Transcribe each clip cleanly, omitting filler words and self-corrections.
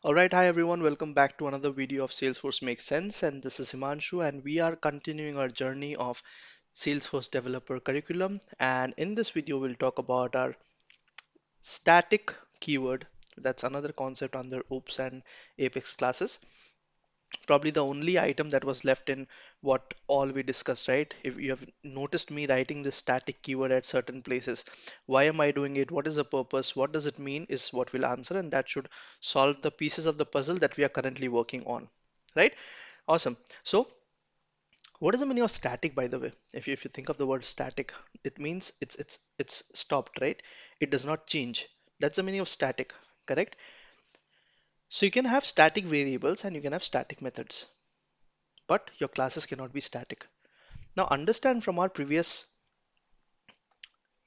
Alright, hi everyone, welcome back to another video of Salesforce Makes Sense, and this is Himanshu, and we are continuing our journey of Salesforce Developer Curriculum. And in this video, we'll talk about our static keyword. That's another concept under OOPS and Apex classes. Probably the only item that was left in what all we discussed, right? If you have noticed me writing this static keyword at certain places, why am I doing it? What is the purpose? What does it mean? Is what we'll answer, and that should solve the pieces of the puzzle that we are currently working on, right? Awesome. So, what is the meaning of static, by the way? If you think of the word static, it means it's stopped, right? It does not change. That's the meaning of static, correct? So you can have static variables and you can have static methods, but your classes cannot be static. Now understand from our previous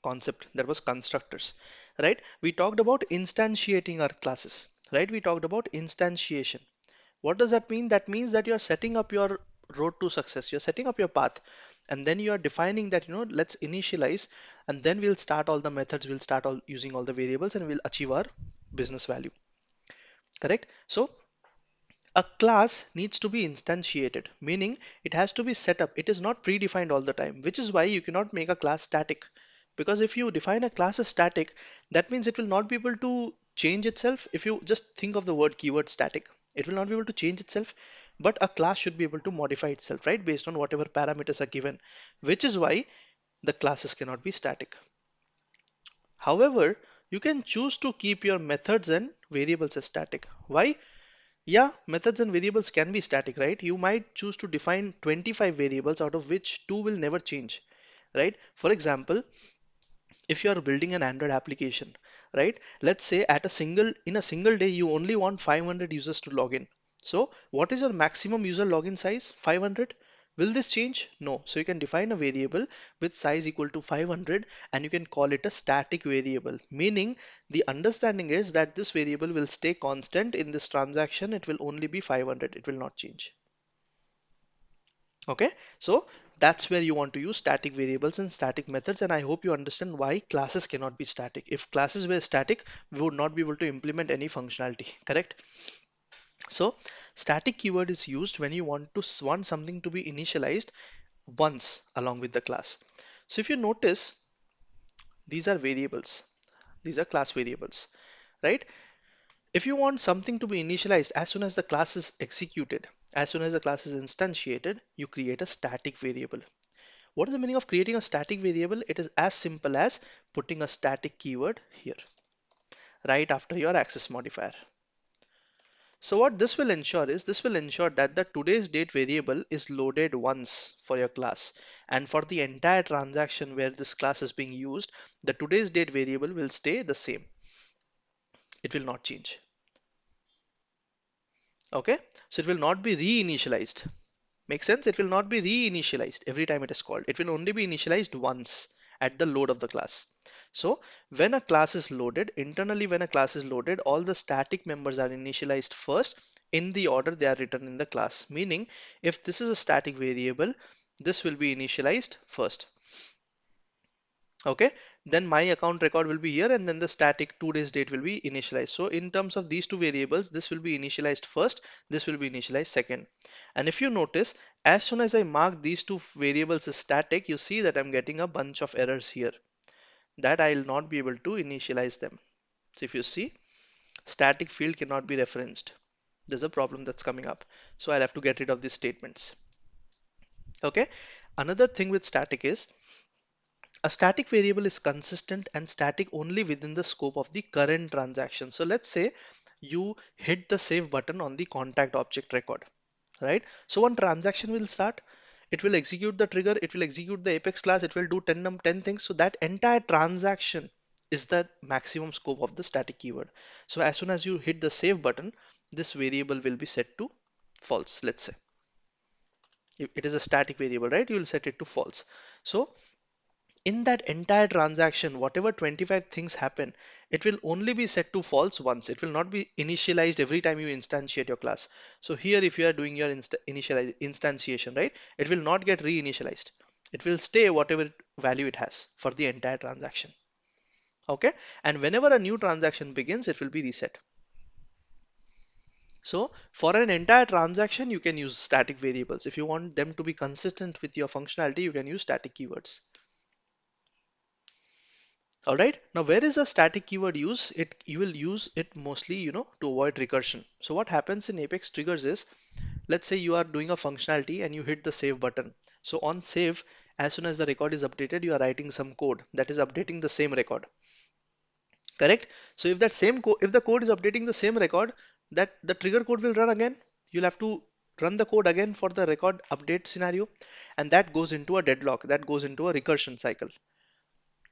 concept, that was constructors, right? We talked about instantiating our classes, right? We talked about instantiation. What does that mean? That means that you're setting up your road to success. You're setting up your path, and then you are defining that, let's initialize, and then we'll start all the methods, we'll start all using all the variables, and we'll achieve our business value, correct? So a class needs to be instantiated, meaning it has to be set up. It is not predefined all the time, which is why you cannot make a class static. Because if you define a class as static, that means it will not be able to change itself. If you just think of the word keyword static, it will not be able to change itself, but a class should be able to modify itself, right? Based on whatever parameters are given, which is why the classes cannot be static. However, you can choose to keep your methods and variables as static. Why? Yeah, methods and variables can be static, right? You might choose to define 25 variables out of which two will never change, right? For example, if you are building an Android application, right? Let's say in a single day, you only want 500 users to log in. So what is your maximum user login size? 500. Will this change? No. So you can define a variable with size equal to 500 and you can call it a static variable, meaning the understanding is that this variable will stay constant in this transaction. It will only be 500. It will not change. Okay, so that's where you want to use static variables and static methods, and I hope you understand why classes cannot be static. If classes were static, we would not be able to implement any functionality, correct? So static keyword is used when you want something to be initialized once along with the class. So if you notice, these are variables, these are class variables, right? If you want something to be initialized as soon as the class is executed, as soon as the class is instantiated, you create a static variable. What is the meaning of creating a static variable? It is as simple as putting a static keyword here, right after your access modifier. So what this will ensure is, this will ensure that the today's date variable is loaded once for your class. And for the entire transaction where this class is being used, the today's date variable will stay the same. It will not change. Okay, so it will not be reinitialized. Make sense? It will not be reinitialized every time it is called. It will only be initialized once at the load of the class. So when a class is loaded, internally when a class is loaded, all the static members are initialized first in the order they are written in the class. Meaning, if this is a static variable, this will be initialized first. Okay, then my account record will be here and then the static today's date will be initialized. So in terms of these two variables, this will be initialized first, this will be initialized second. And if you notice, as soon as I mark these two variables as static, you see that I'm getting a bunch of errors here that I'll not be able to initialize them. So if you see, static field cannot be referenced. There's a problem that's coming up. So I'll have to get rid of these statements. Okay, another thing with static is, a static variable is consistent and static only within the scope of the current transaction. So let's say you hit the save button on the contact object record, right? So one transaction will start, it will execute the trigger, it will execute the Apex class, it will do 10 things. So that entire transaction is the maximum scope of the static keyword. So as soon as you hit the save button, this variable will be set to false. Let's say it is a static variable, right? You will set it to false. So in that entire transaction, whatever 25 things happen, it will only be set to false once. It will not be initialized every time you instantiate your class. So here, if you are doing your instantiation, right, it will not get reinitialized. It will stay whatever value it has for the entire transaction. Okay. And whenever a new transaction begins, it will be reset. So for an entire transaction, you can use static variables. If you want them to be consistent with your functionality, you can use static keywords. All right. Now, where is a static keyword use? You will use it mostly, to avoid recursion. So what happens in Apex triggers is, let's say you are doing a functionality and you hit the save button. So on save, as soon as the record is updated, you are writing some code that is updating the same record. Correct? So if that same code, if the code is updating the same record, that the trigger code will run again. You'll have to run the code again for the record update scenario, and that goes into a deadlock. That goes into a recursion cycle.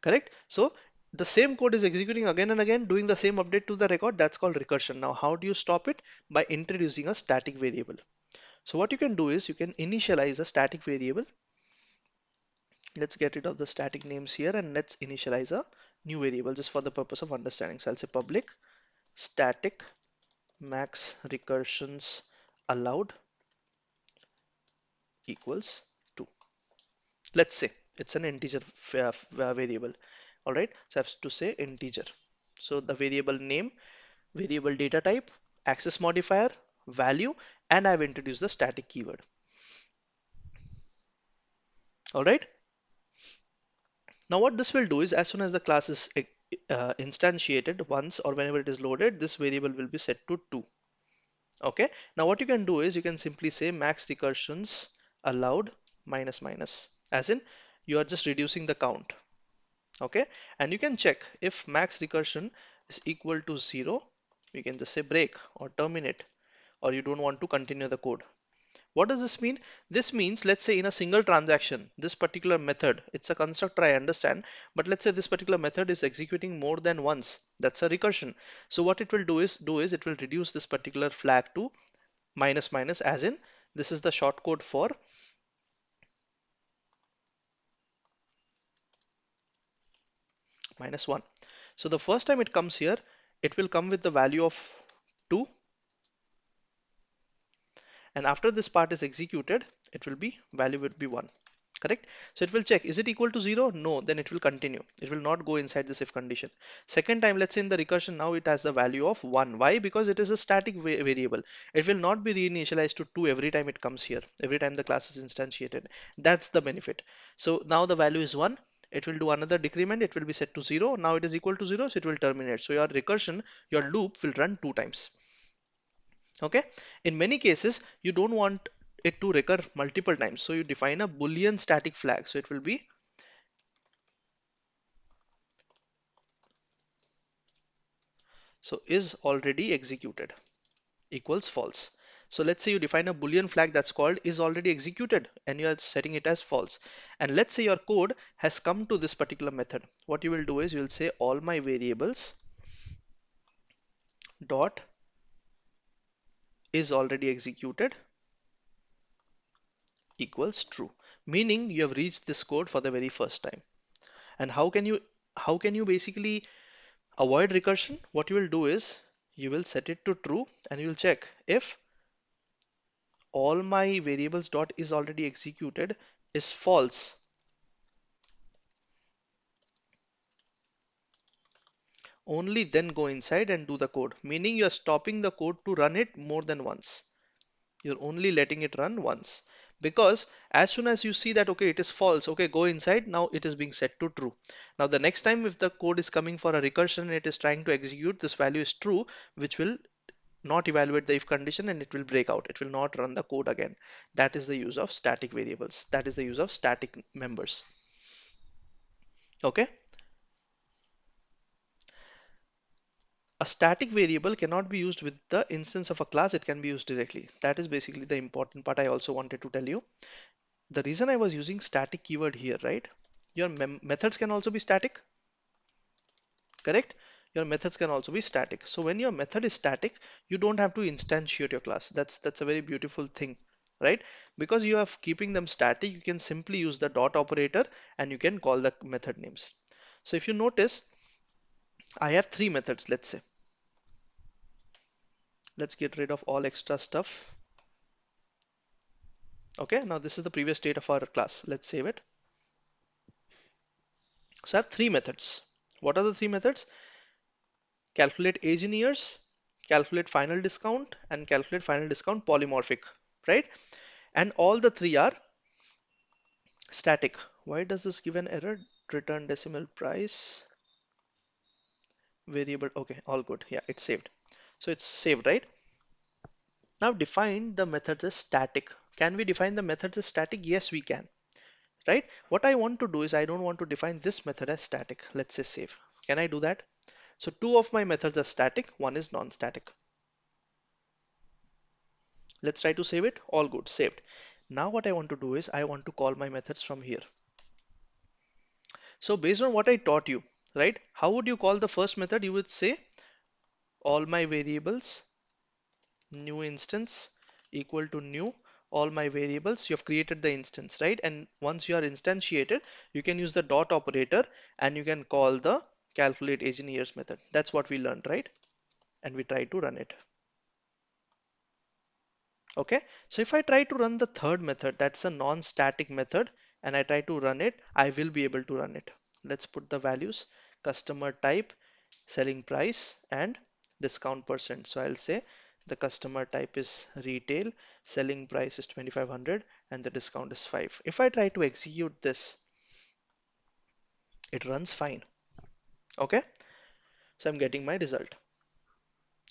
Correct? So the same code is executing again and again, doing the same update to the record. That's called recursion. Now, how do you stop it? By introducing a static variable. So what you can do is you can initialize a static variable. Let's get rid of the static names here and let's initialize a new variable just for the purpose of understanding. So I'll say public static max recursions allowed equals 2. Let's say it's an integer variable. All right, so I have to say integer. So the variable name, variable data type, access modifier, value, and I've introduced the static keyword. All right. Now what this will do is as soon as the class is instantiated once or whenever it is loaded, this variable will be set to 2. Okay. Now what you can do is you can simply say max recursions allowed minus minus, as in you are just reducing the count. Okay. And you can check if max recursion is equal to 0, you can just say break or terminate, or you don't want to continue the code. What does this mean? This means, let's say in a single transaction, this particular method, it's a constructor, I understand, but let's say this particular method is executing more than once. That's a recursion. So what it will do is it will reduce this particular flag to minus minus, as in this is the shortcode for -1. So the first time it comes here, it will come with the value of 2, and after this part is executed, it will be value would be 1. Correct? So it will check, is it equal to 0? No, then it will continue. It will not go inside this if condition. Second time, let's say in the recursion, now it has the value of 1. Why? Because it is a static variable. It will not be reinitialized to 2 every time it comes here, every time the class is instantiated. That's the benefit. So now the value is 1. It will do another decrement. It will be set to 0. Now it is equal to 0, so it will terminate. So your recursion, your loop will run 2 times. Okay. In many cases, you don't want it to recur multiple times, so you define a boolean static flag. So it will be, so is already executed equals false. So let's say you define a boolean flag that's called is already executed and you are setting it as false, and let's say your code has come to this particular method. What you will do is you will say all my variables dot is already executed equals true, meaning you have reached this code for the very first time. And how can you basically avoid recursion? What you will do is you will set it to true and you will check if all my variables dot is already executed is false. Only then go inside and do the code, meaning you're stopping the code to run it more than once. You're only letting it run once, because as soon as you see that okay it is false, okay, go inside, now it is being set to true. Now the next time if the code is coming for a recursion and it is trying to execute, this value is true, which will not evaluate the if condition and it will break out. It will not run the code again. That is the use of static variables. That is the use of static members. Okay. A static variable cannot be used with the instance of a class. It can be used directly. That is basically the important part I also wanted to tell you. The reason I was using static keyword here, right? Your methods can also be static, correct? Your methods can also be static. So when your method is static, you don't have to instantiate your class. That's a very beautiful thing, right? Because you are keeping them static, you can simply use the dot operator and you can call the method names. So if you notice, I have 3 methods, let's say. Let's get rid of all extra stuff. Okay, now this is the previous state of our class. Let's save it. So I have 3 methods. What are the 3 methods? Calculate age in years, calculate final discount, and calculate final discount polymorphic, right? And all the three are static. Why does this give an error? Return decimal price variable. Okay, all good. Yeah, it's saved. So it's saved, right? Now define the methods as static. Can we define the methods as static? Yes, we can, right? What I want to do is I don't want to define this method as static. Let's say save. Can I do that? So two of my methods are static, one is non-static. Let's try to save it. All good, saved. Now what I want to do is I want to call my methods from here. So based on what I taught you, right? How would you call the first method? You would say all my variables, new instance equal to new all my variables. You have created the instance, right? And once you are instantiated, you can use the dot operator and you can call the calculate age in years method. That's what we learned, right? And we try to run it. Okay, so if I try to run the third method, that's a non-static method, and I try to run it, I will be able to run it. Let's put the values, customer type, selling price, and discount percent. So I'll say the customer type is retail, selling price is 2500, and the discount is 5. If I try to execute this, it runs fine. Okay, so I'm getting my result.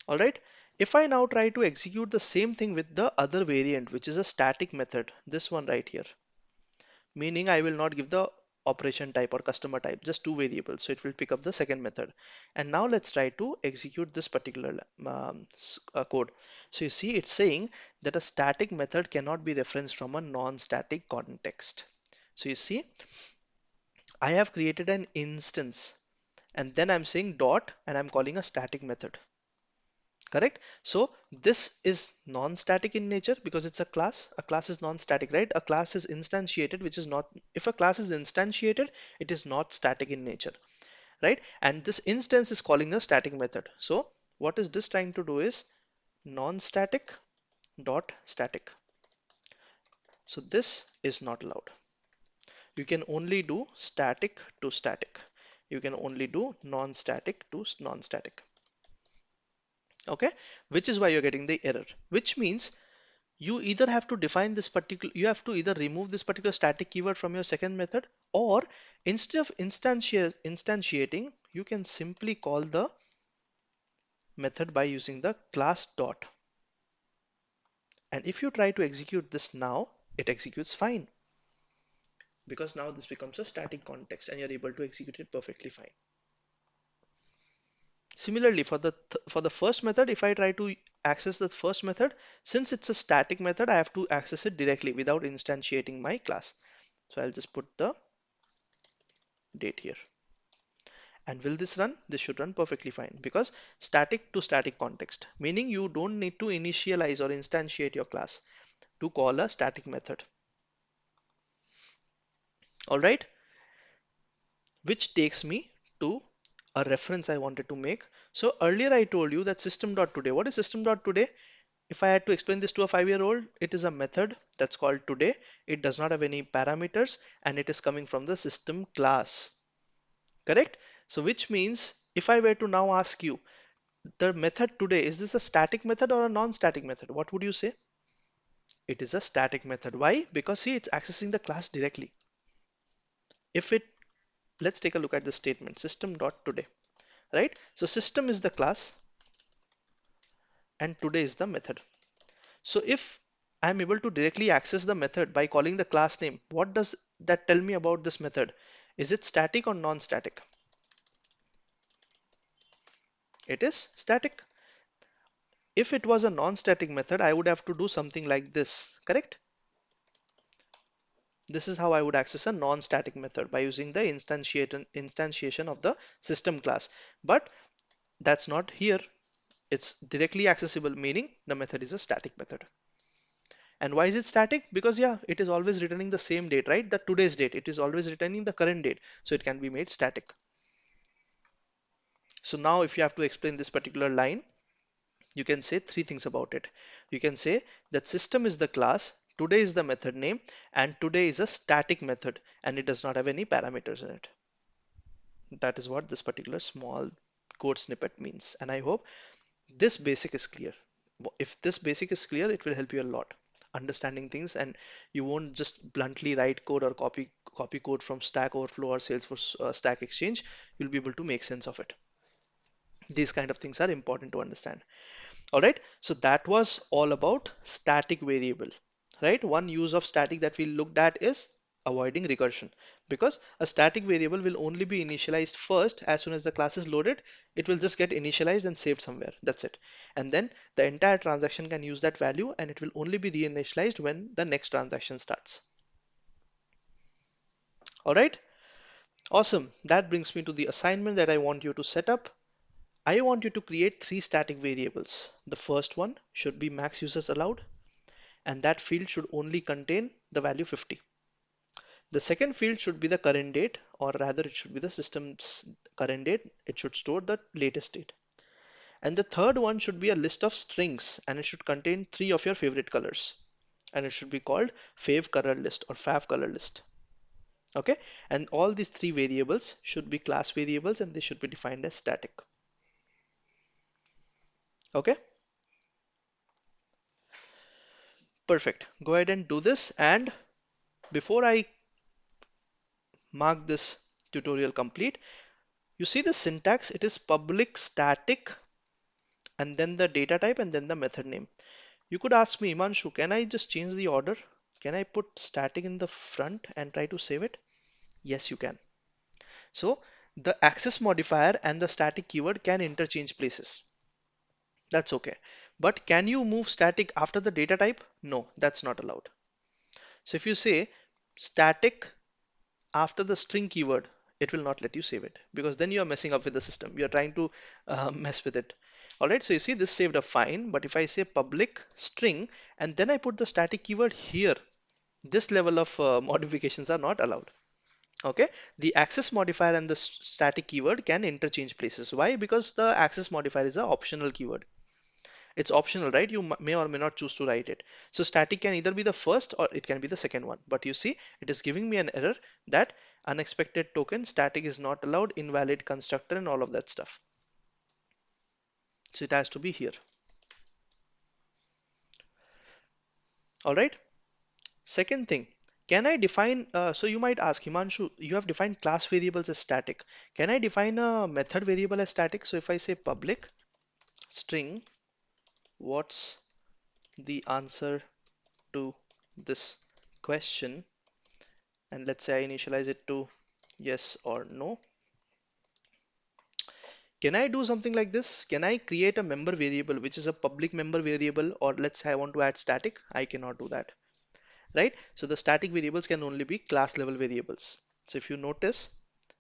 All right. If I now try to execute the same thing with the other variant, which is a static method, this one right here, meaning I will not give the operation type or customer type, just two variables. So it will pick up the second method. And now let's try to execute this particular code. So you see, it's saying that a static method cannot be referenced from a non-static context. So you see, I have created an instance and then I'm saying dot and I'm calling a static method. Correct? So this is non-static in nature because it's a class. A class is non-static, right? A class is instantiated, which is not, if a class is instantiated, it is not static in nature, right? And this instance is calling a static method. So what is this trying to do is non-static dot static. So this is not allowed. You can only do static to static. You can only do non-static to non-static. Okay, which is why you're getting the error, which means you either have to define this particular, you have to either remove this particular static keyword from your second method, or instead of instantiating, you can simply call the method by using the class dot. And if you try to execute this now, it executes fine because now this becomes a static context and you're able to execute it perfectly fine. Similarly, for the first method, if I try to access the first method, since it's a static method, I have to access it directly without instantiating my class. So I'll just put the date here. And will this run? This should run perfectly fine because static to static context, meaning you don't need to initialize or instantiate your class to call a static method. All right, which takes me to a reference I wanted to make. So earlier I told you that system.today. What is system.today? If I had to explain this to a 5-year-old, it is a method that's called today. It does not have any parameters and it is coming from the system class. Correct? So which means if I were to now ask you, the method today, is this a static method or a non-static method? What would you say? It is a static method. Why? Because see, it's accessing the class directly. If it, let's take a look at the statement system.today, right? So system is the class and today is the method. So if I'm able to directly access the method by calling the class name, what does that tell me about this method? Is it static or non-static? It is static. If it was a non-static method, I would have to do something like this, correct? This is how I would access a non-static method by using the instantiation of the system class. But that's not here. It's directly accessible, meaning the method is a static method. And why is it static? Because yeah, it is always returning the same date, right? The today's date. It is always returning the current date. So it can be made static. So now if you have to explain this particular line, you can say three things about it. You can say that system is the class, today is the method name, and today is a static method and it does not have any parameters in it. That is what this particular small code snippet means. And I hope This basic is clear. If this basic is clear, it will help you a lot understanding things, and you won't just bluntly write code or copy code from Stack Overflow or Salesforce Stack Exchange. You'll be able to make sense of it. These kind of things are important to understand. All right, so that was all about static variable, right? One use of static that we looked at is avoiding recursion, because a static variable will only be initialized first. As soon as the class is loaded, it will just get initialized and saved somewhere. That's it. And then the entire transaction can use that value, and it will only be reinitialized when the next transaction starts. All right, awesome. That brings me to the assignment that I want you to set up. I want you to create three static variables. The first one should be max users allowed, and that field should only contain the value 50. The second field should be the current date, or rather it should be the system's current date. It should store the latest date. And the third one should be a list of strings, and it should contain three of your favorite colors. And it should be called fav color list or fav color list. Okay, and all these three variables should be class variables, and they should be defined as static. Okay, perfect. Go ahead and do this. And before I mark this tutorial complete, you see the syntax, it is public static and then the data type and then the method name. You could ask me, Imanshu, can I just change the order? Can I put static in the front and try to save it? Yes, you can. So the access modifier and the static keyword can interchange places. That's okay. But can you move static after the data type? No, that's not allowed. So if you say static after the string keyword, it will not let you save it, because then you are messing up with the system. You are trying to mess with it. All right, so you see this saved up fine, but if I say public string and then I put the static keyword here, this level of modifications are not allowed. Okay, the access modifier and the static keyword can interchange places. Why? Because the access modifier is an optional keyword. It's optional, right? You may or may not choose to write it. So static can either be the first or it can be the second one. But you see, it is giving me an error that unexpected token, static is not allowed, invalid constructor, and all of that stuff. So it has to be here. All right. Second thing, can I define, so you might ask, Himanshu, you have defined class variables as static. Can I define a method variable as static? So if I say public string, what's the answer to this question? And let's say I initialize it to yes or no. Can I do something like this? Can I create a member variable which is a public member variable, or let's say I want to add static? I cannot do that, right? So the static variables can only be class level variables. So if you notice,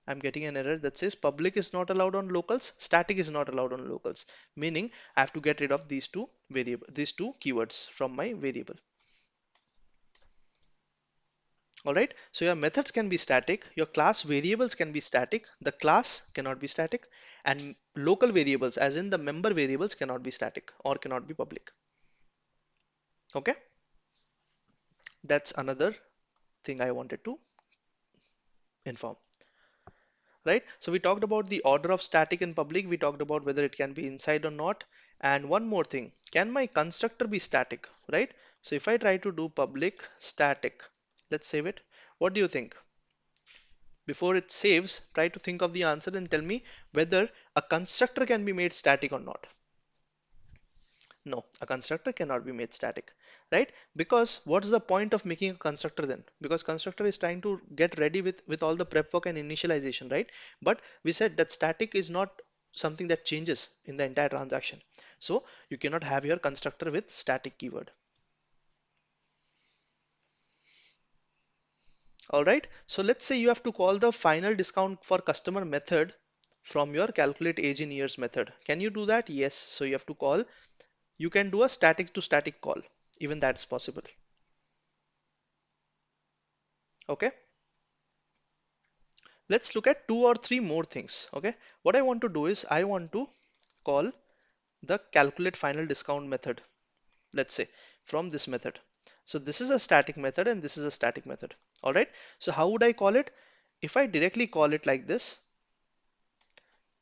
I'm getting an error that says public is not allowed on locals, static is not allowed on locals, meaning I have to get rid of these two keywords from my variable. All right, so your methods can be static, your class variables can be static, the class cannot be static, and local variables, as in the member variables, cannot be static or cannot be public. Okay, that's another thing I wanted to inform. Right, so we talked about the order of static and public, we talked about whether it can be inside or not, and one more thing, can my constructor be static? Right, so if I try to do public static, let's save it. What do you think? Before it saves, try to think of the answer and tell me whether a constructor can be made static or not. No, a constructor cannot be made static, right? Because what's the point of making a constructor then? Because constructor is trying to get ready with all the prep work and initialization, right? But we said that static is not something that changes in the entire transaction. So you cannot have your constructor with static keyword. All right, so let's say you have to call the final discount for customer method from your calculate age in years method. Can you do that? Yes. So you have to call, you can do a static to static call. Even that's possible. Okay. Let's look at two or three more things. Okay. What I want to do is I want to call the calculate final discount method. Let's say from this method. So this is a static method and this is a static method. All right. So how would I call it? If I directly call it like this,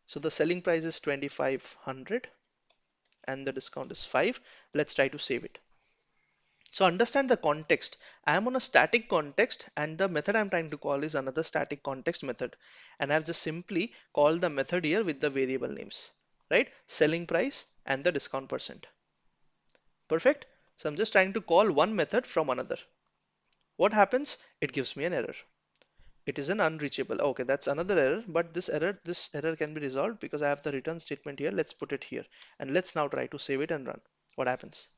so the selling price is 2500 and the discount is 5. Let's try to save it. So understand the context. I am on a static context and the method I'm trying to call is another static context method. And I've just simply called the method here with the variable names, right? Selling price and the discount percent. Perfect. So I'm just trying to call one method from another. What happens? It gives me an error. It is an unreachable. Okay, that's another error, but this error can be resolved because I have the return statement here. Let's put it here and let's now try to save it and run. What happens?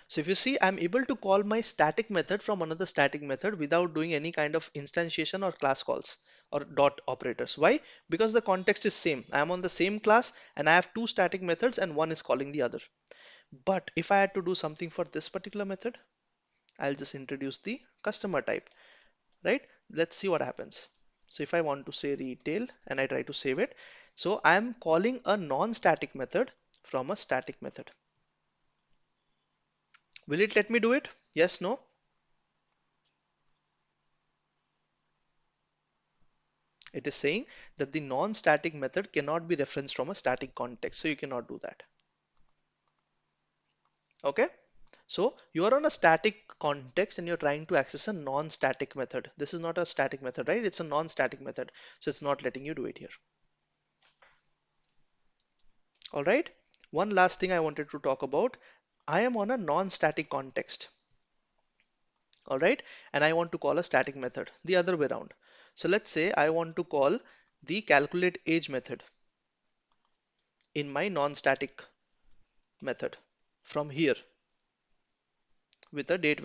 So if you see, I'm able to call my static method from another static method without doing any kind of instantiation or class calls or dot operators. Why? Because the context is same. I'm on the same class and I have two static methods and one is calling the other. But if I had to do something for this particular method, I'll just introduce the customer type, right? Let's see what happens. So if I want to say retail and I try to save it, so I'm calling a non-static method from a static method. Will it let me do it? Yes, no? It is saying that the non-static method cannot be referenced from a static context, so you cannot do that. Okay? So you are on a static context and you're trying to access a non-static method. This is not a static method, right? It's a non-static method, so it's not letting you do it here. All right. One last thing I wanted to talk about. I am on a non-static context. All right. And I want to call a static method the other way around. So let's say I want to call the calculate age method in my non-static method from here with a date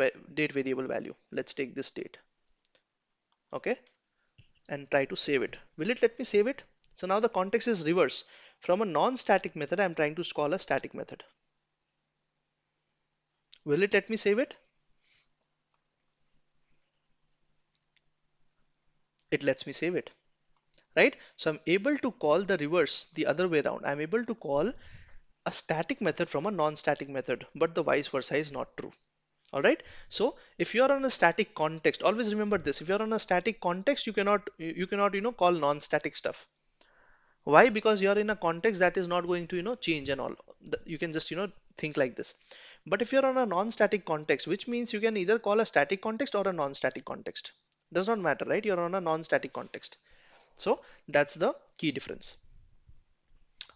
variable value. Let's take this date. Okay. And try to save it. Will it let me save it? So now the context is reverse. From a non-static method, I'm trying to call a static method. Will it let me save it? It lets me save it, right? So I'm able to call the reverse the other way around. I'm able to call a static method from a non-static method, but the vice versa is not true. All right. So if you're on a static context, always remember this. If you're on a static context, you cannot call non-static stuff. Why? Because you're in a context that is not going to change and all. You can just think like this. But if you're on a non-static context, which means you can either call a static context or a non-static context. Does not matter, right? You're on a non-static context. So that's the key difference.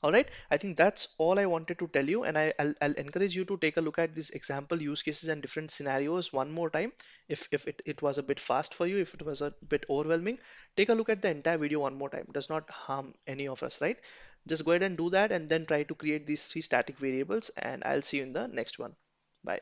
All right, I think that's all I wanted to tell you, and I'll encourage you to take a look at these example use cases and different scenarios one more time. If it was a bit fast for you, if it was a bit overwhelming, take a look at the entire video one more time. Does not harm any of us, right? Just go ahead and do that, and then try to create these three static variables, and I'll see you in the next one. Bye.